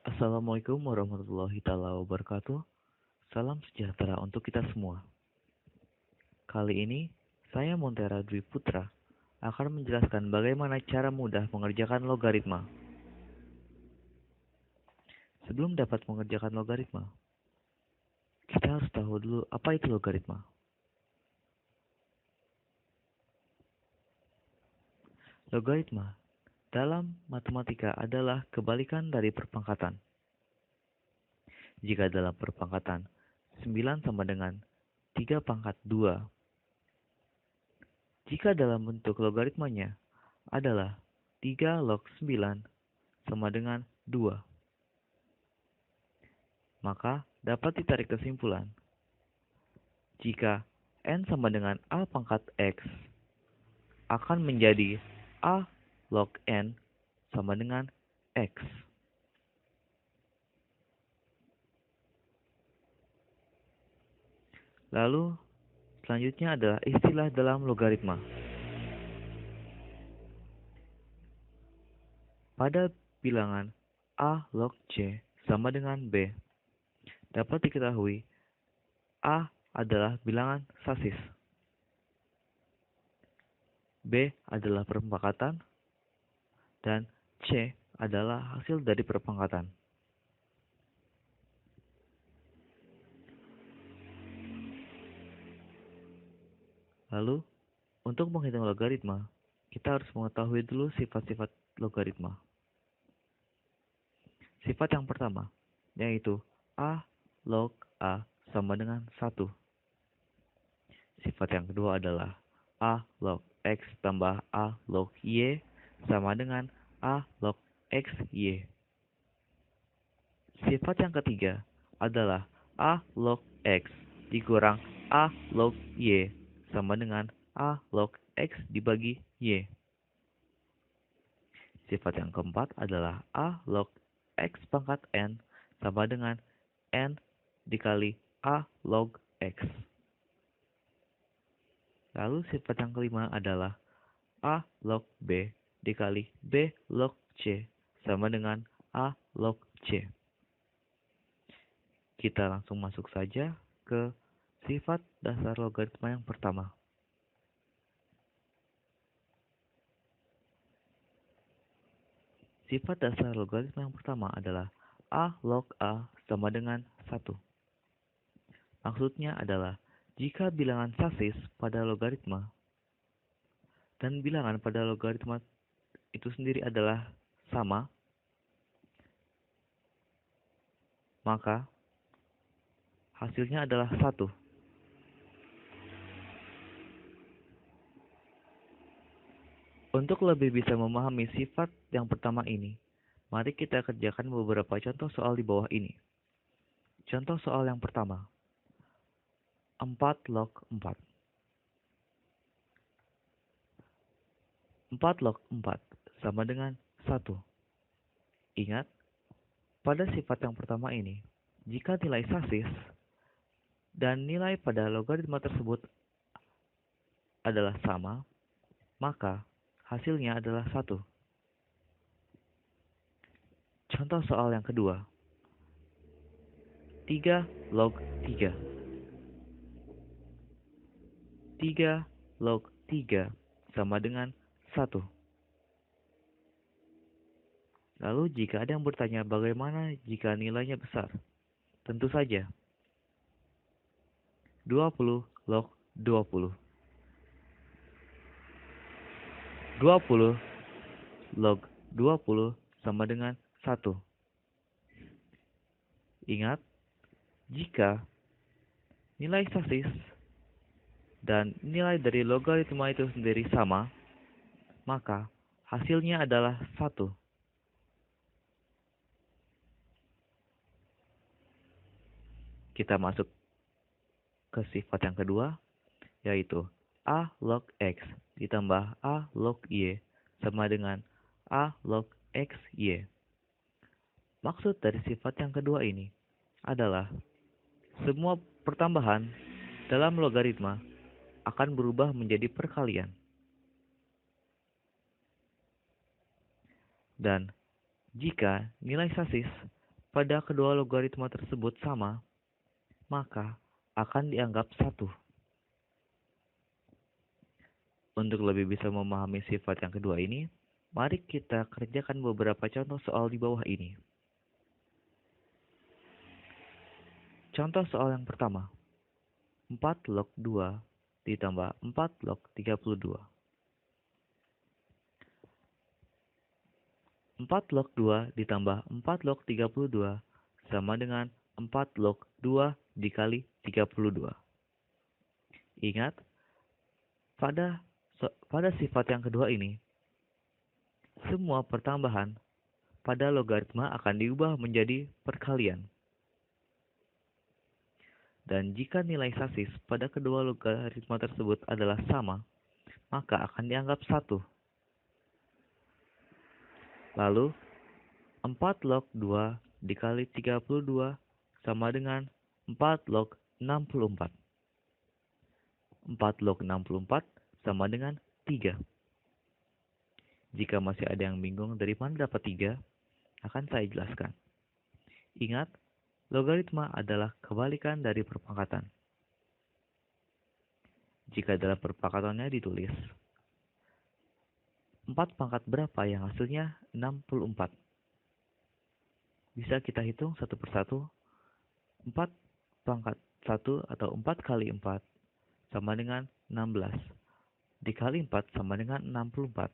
Assalamualaikum warahmatullahi taala wabarakatuh. Salam sejahtera untuk kita semua. Kali ini, saya Montera Dwi Putra akan menjelaskan bagaimana cara mudah mengerjakan logaritma. Sebelum dapat mengerjakan logaritma, kita harus tahu dulu apa itu logaritma. Logaritma dalam matematika adalah kebalikan dari perpangkatan. Jika dalam perpangkatan 9 sama dengan 3 pangkat 2, jika dalam bentuk logaritmanya adalah 3 log 9 sama dengan 2, maka dapat ditarik kesimpulan jika n sama dengan a pangkat x akan menjadi a log n sama dengan x. Lalu selanjutnya adalah istilah dalam logaritma. Pada bilangan a log c sama dengan b, dapat diketahui a adalah bilangan sasis, b adalah perpangkatan, dan c adalah hasil dari perpangkatan. Lalu, untuk menghitung logaritma, kita harus mengetahui dulu sifat-sifat logaritma. Sifat yang pertama, yaitu a log a sama dengan 1. Sifat yang kedua adalah a log x tambah a log y sama dengan a log x y. Sifat yang ketiga adalah a log x dikurang a log y sama dengan a log x dibagi y. Sifat yang keempat adalah a log x pangkat n sama dengan n dikali a log x. Lalu sifat yang kelima adalah a log b dikali b log c sama dengan a log c. Kita langsung masuk saja ke sifat dasar logaritma yang pertama. Sifat dasar logaritma yang pertama adalah a log a sama dengan 1. Maksudnya adalah jika bilangan sasis pada logaritma dan bilangan pada logaritma itu sendiri adalah sama, maka hasilnya adalah 1. Untuk lebih bisa memahami sifat yang pertama ini, mari kita kerjakan beberapa contoh soal di bawah ini. Contoh soal yang pertama, 4 log 4. 4 log 4 sama dengan 1. Ingat, pada sifat yang pertama ini, jika nilai sasis dan nilai pada logaritma tersebut adalah sama, maka hasilnya adalah 1. Contoh soal yang kedua, 3 log 3. 3 log 3 sama dengan 1. Lalu jika ada yang bertanya bagaimana jika nilainya besar? Tentu saja 20 log 20. 20 log 20 sama dengan 1. Ingat, jika nilai sasis dan nilai dari logaritma itu sendiri sama, maka hasilnya adalah 1. Kita masuk ke sifat yang kedua, yaitu a log x ditambah a log y sama dengan a log x y. Maksud dari sifat yang kedua ini adalah semua pertambahan dalam logaritma akan berubah menjadi perkalian. Dan jika nilai sasis pada kedua logaritma tersebut sama, maka akan dianggap satu. Untuk lebih bisa memahami sifat yang kedua ini, mari kita kerjakan beberapa contoh soal di bawah ini. Contoh soal yang pertama, 4 log 2 ditambah 4 log 32. 4 log 2 ditambah 4 log 32 sama dengan 4 log 2 dikali 32. Ingat, pada sifat yang kedua ini, semua pertambahan pada logaritma akan diubah menjadi perkalian. Dan jika nilai sasis pada kedua logaritma tersebut adalah sama, maka akan dianggap satu. Lalu, 4 log 2 dikali 32 sama dengan 4 log 64. 4 log 64 sama dengan 3. Jika masih ada yang bingung dari mana dapat 3, akan saya jelaskan. Ingat, logaritma adalah kebalikan dari perpangkatan. Jika dalam perpangkatannya ditulis 4 pangkat berapa yang hasilnya 64. Bisa kita hitung satu persatu. 4 pangkat 1 atau 4 kali 4 sama dengan 16. Dikali 4 sama dengan 64.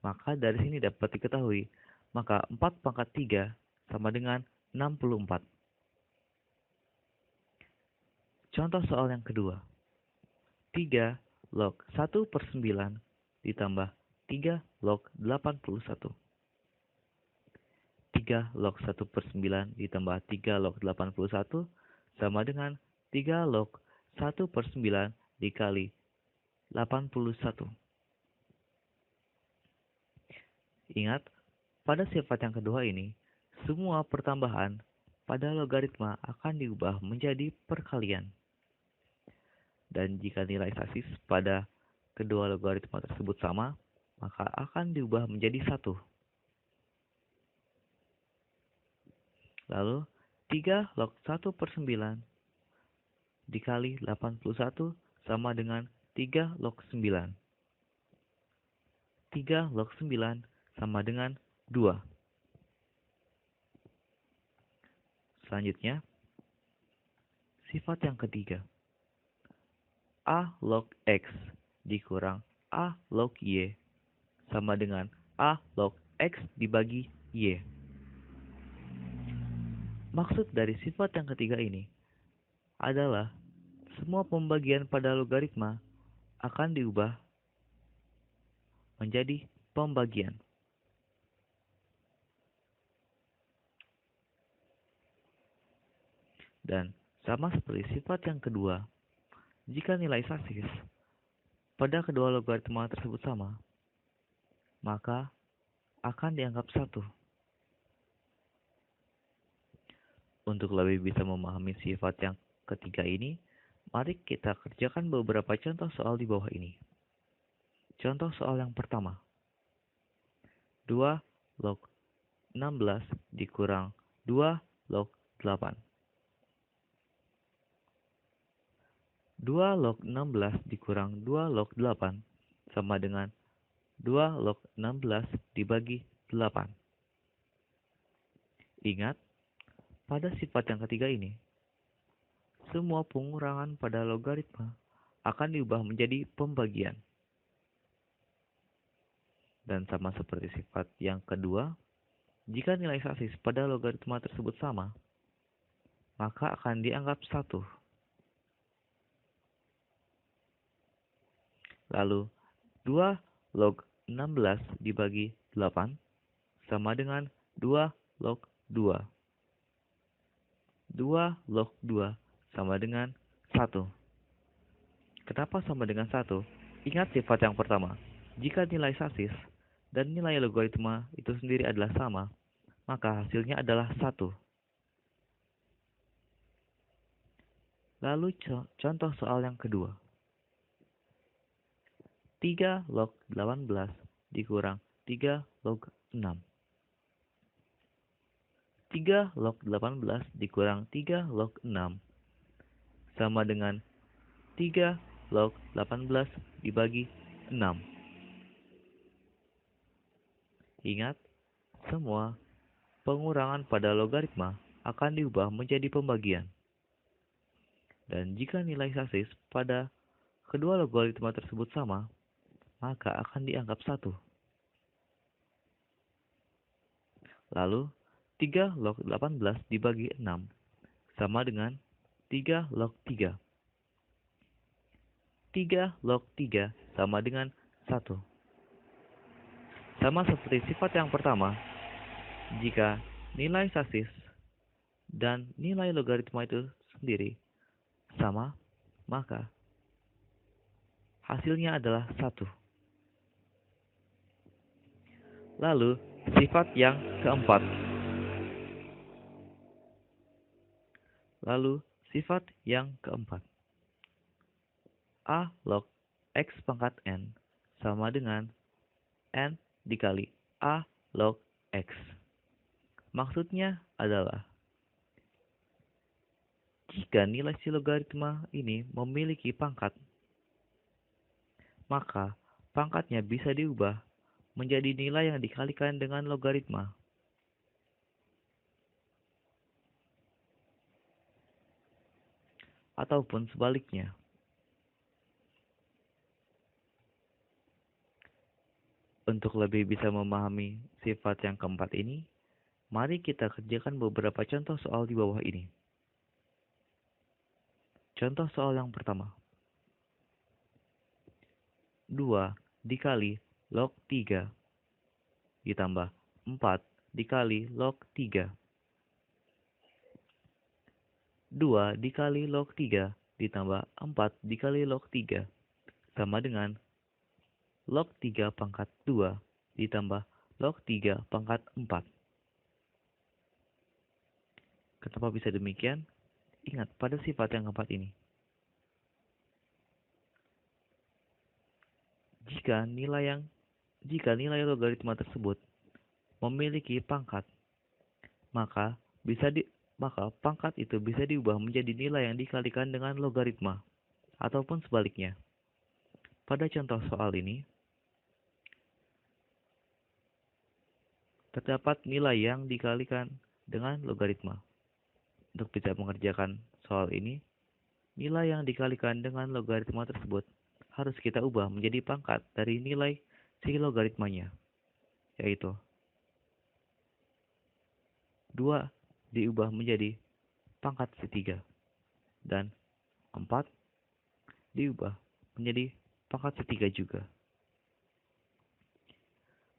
Maka dari sini dapat diketahui, maka 4 pangkat 3 sama dengan 64. Contoh soal yang kedua. 3 log 1 per 9 ditambah 3 log 81. 3 log 1 per 9 ditambah 3 log 81 sama dengan 3 log 1 per 9 dikali 81. Ingat, pada sifat yang kedua ini, semua pertambahan pada logaritma akan diubah menjadi perkalian. Dan jika nilai sasis pada kedua logaritma tersebut sama, maka akan diubah menjadi 1. Lalu, 3 log 1 per 9 dikali 81 sama dengan 3 log 9. 3 log 9 sama dengan 2. Selanjutnya, sifat yang ketiga. A log X dikurang A log Y sama dengan A log X dibagi Y. Maksud dari sifat yang ketiga ini adalah semua pembagian pada logaritma akan diubah menjadi pembagian. Dan sama seperti sifat yang kedua, jika nilai sasis pada kedua logaritma tersebut sama, maka akan dianggap 1. Untuk lebih bisa memahami sifat yang ketiga ini, mari kita kerjakan beberapa contoh soal di bawah ini. Contoh soal yang pertama. 2 log 16 dikurang 2 log 8. 2 log 16 dikurang 2 log 8 sama dengan 2 log 16 dibagi 8. Ingat, pada sifat yang ketiga ini, semua pengurangan pada logaritma akan diubah menjadi pembagian. Dan sama seperti sifat yang kedua, jika nilai sasis pada logaritma tersebut sama, maka akan dianggap 1. Lalu, 2 log 16 dibagi 8 sama dengan 2 log 2. 2 log 2 sama dengan 1. Kenapa sama dengan 1? Ingat sifat yang pertama. Jika nilai sasis dan nilai logaritma itu sendiri adalah sama, maka hasilnya adalah 1. Lalu contoh soal yang kedua. 3 log 18 dikurang 3 log 6. 3 log 18 dikurang 3 log 6 sama dengan 3 log 18 dibagi 6. Ingat, semua pengurangan pada logaritma akan diubah menjadi pembagian. Dan jika nilai sasis pada kedua logaritma tersebut sama, maka akan dianggap 1. Lalu, 3 log 18 dibagi 6 sama dengan 3 log 3. 3 log 3 sama dengan 1. Sama seperti sifat yang pertama, jika nilai sasis dan nilai logaritma itu sendiri sama, maka hasilnya adalah 1. Lalu, sifat yang keempat. A log X pangkat N sama dengan N dikali A log X. Maksudnya adalah, jika nilai si logaritma ini memiliki pangkat, maka pangkatnya bisa diubah menjadi nilai yang dikalikan dengan logaritma. Ataupun sebaliknya. Untuk lebih bisa memahami sifat yang keempat ini, mari kita kerjakan beberapa contoh soal di bawah ini. Contoh soal yang pertama. 2 dikali log 3 ditambah 4 dikali log 3. 2 dikali log 3 ditambah 4 dikali log 3 sama dengan log 3 pangkat 2 ditambah log 3 pangkat 4. Kenapa bisa demikian? Ingat pada sifat yang keempat ini. Jika nilai logaritma tersebut memiliki pangkat, maka pangkat itu bisa diubah menjadi nilai yang dikalikan dengan logaritma, ataupun sebaliknya. Pada contoh soal ini, terdapat nilai yang dikalikan dengan logaritma. Untuk bisa mengerjakan soal ini, nilai yang dikalikan dengan logaritma tersebut harus kita ubah menjadi pangkat dari nilai si logaritmanya, yaitu 2 diubah menjadi pangkat si 3 dan 4 diubah menjadi pangkat si 3 juga.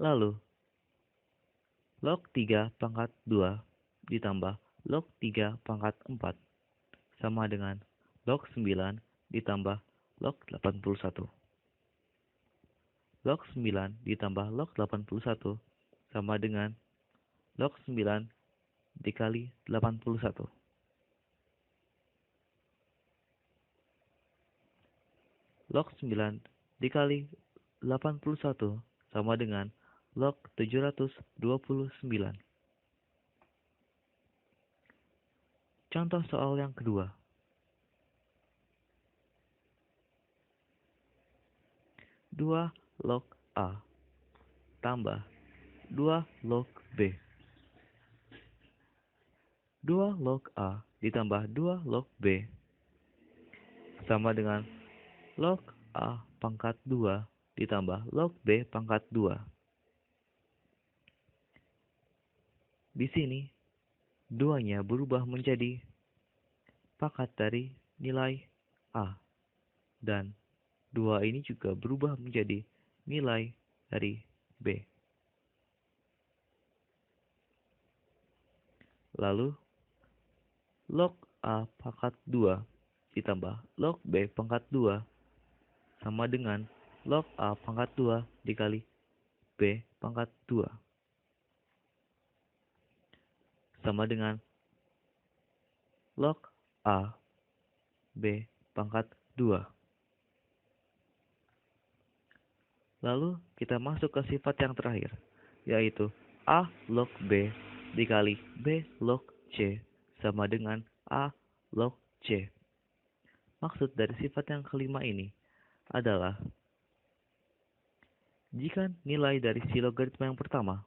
Lalu, log 3 pangkat 2 ditambah log 3 pangkat 4 sama dengan log 9 ditambah log 81. Log 9 ditambah log 81 sama dengan log 9 dikali 81. Log 9 dikali 81 sama dengan log 729. Contoh soal yang kedua. 2 log A tambah 2 log B. 2 log A ditambah 2 log B sama dengan log A pangkat 2 ditambah log B pangkat 2. Di sini, 2-nya berubah menjadi pangkat dari nilai A. Dan 2 ini juga berubah menjadi nilai dari B. Lalu, log A pangkat 2 ditambah log B pangkat 2 sama dengan log A pangkat 2 dikali B pangkat 2. Sama dengan log A B pangkat 2. Lalu kita masuk ke sifat yang terakhir, yaitu A log B dikali B log C sama dengan A log C. Maksud dari sifat yang kelima ini adalah jika nilai dari si logaritma yang pertama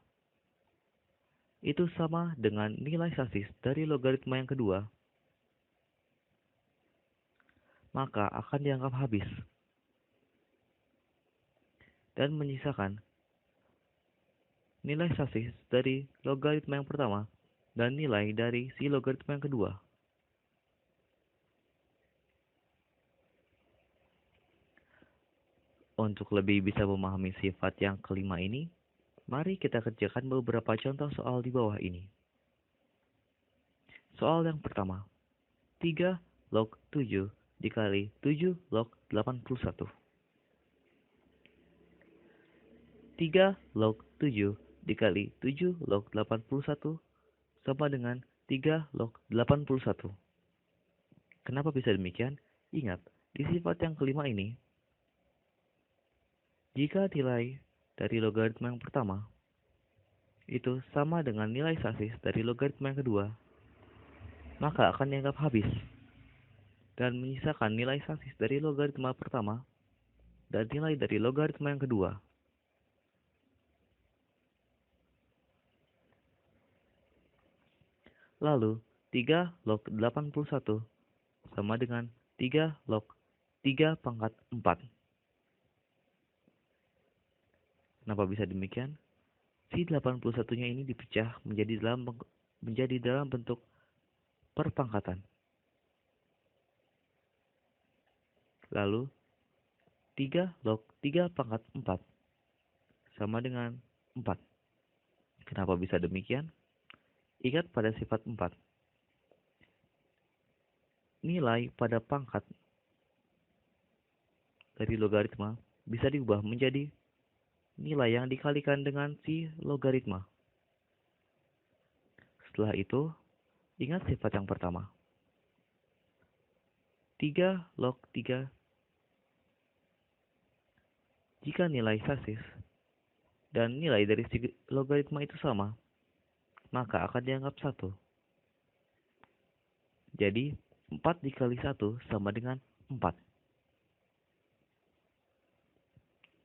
itu sama dengan nilai sasis dari logaritma yang kedua, maka akan dianggap habis dan menyisakan nilai sasis dari logaritma yang pertama dan nilai dari si logaritma yang kedua. Untuk lebih bisa memahami sifat yang kelima ini, mari kita kerjakan beberapa contoh soal di bawah ini. Soal yang pertama, 3 log 7 dikali 7 log 81. 3 log 7 dikali 7 log 81 sama dengan 3 log 81. Kenapa bisa demikian? Ingat, di sifat yang kelima ini, jika nilai dari logaritma yang pertama itu sama dengan nilai sasis dari logaritma yang kedua, maka akan dianggap habis dan menyisakan nilai sasis dari logaritma pertama dan nilai dari logaritma yang kedua. Lalu, 3 log 81 sama dengan 3 log 3 pangkat 4. Kenapa bisa demikian? Si 81-nya ini dipecah menjadi dalam bentuk perpangkatan. Lalu, 3 log 3 pangkat 4 sama dengan 4. Kenapa bisa demikian? Ingat pada sifat 4. Nilai pada pangkat dari logaritma bisa diubah menjadi nilai yang dikalikan dengan si logaritma. Setelah itu, ingat sifat yang pertama. 3 log 3. Jika nilai sasis dan nilai dari si logaritma itu sama, maka akan dianggap 1. Jadi, 4 dikali 1 sama dengan 4.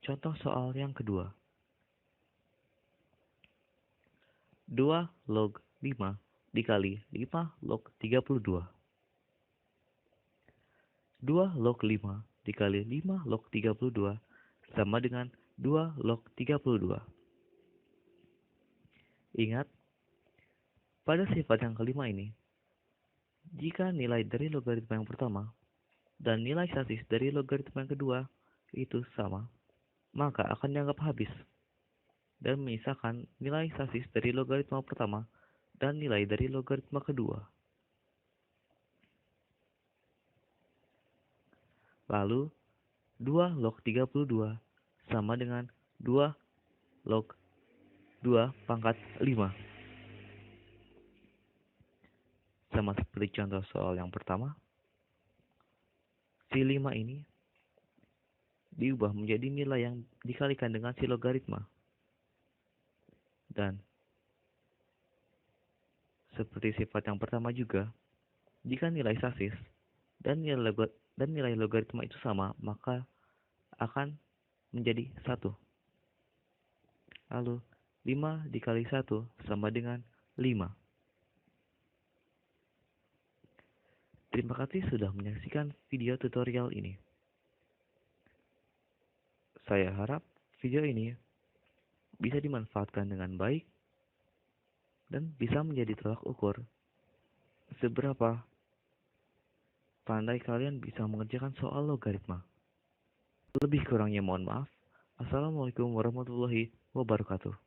Contoh soal yang kedua. 2 log 5 dikali 5 log 32. 2 log 5 dikali 5 log 32 sama dengan 2 log 32. Ingat, pada sifat yang kelima ini, jika nilai dari logaritma yang pertama dan nilai sasis dari logaritma yang kedua itu sama, maka akan dianggap habis dan menyisakan nilai sasis dari logaritma pertama dan nilai dari logaritma kedua. Lalu, 2 log 32 sama dengan 2 log 2 pangkat 5. Sama seperti contoh soal yang pertama, si 5 ini diubah menjadi nilai yang dikalikan dengan si logaritma. Dan seperti sifat yang pertama juga, jika nilai sasis dan nilai logaritma itu sama, maka akan menjadi 1. Lalu, 5 dikali 1 sama dengan 5. Terima kasih sudah menyaksikan video tutorial ini. Saya harap video ini bisa dimanfaatkan dengan baik dan bisa menjadi tolak ukur seberapa pandai kalian bisa mengerjakan soal logaritma. Lebih kurangnya mohon maaf. Assalamualaikum warahmatullahi wabarakatuh.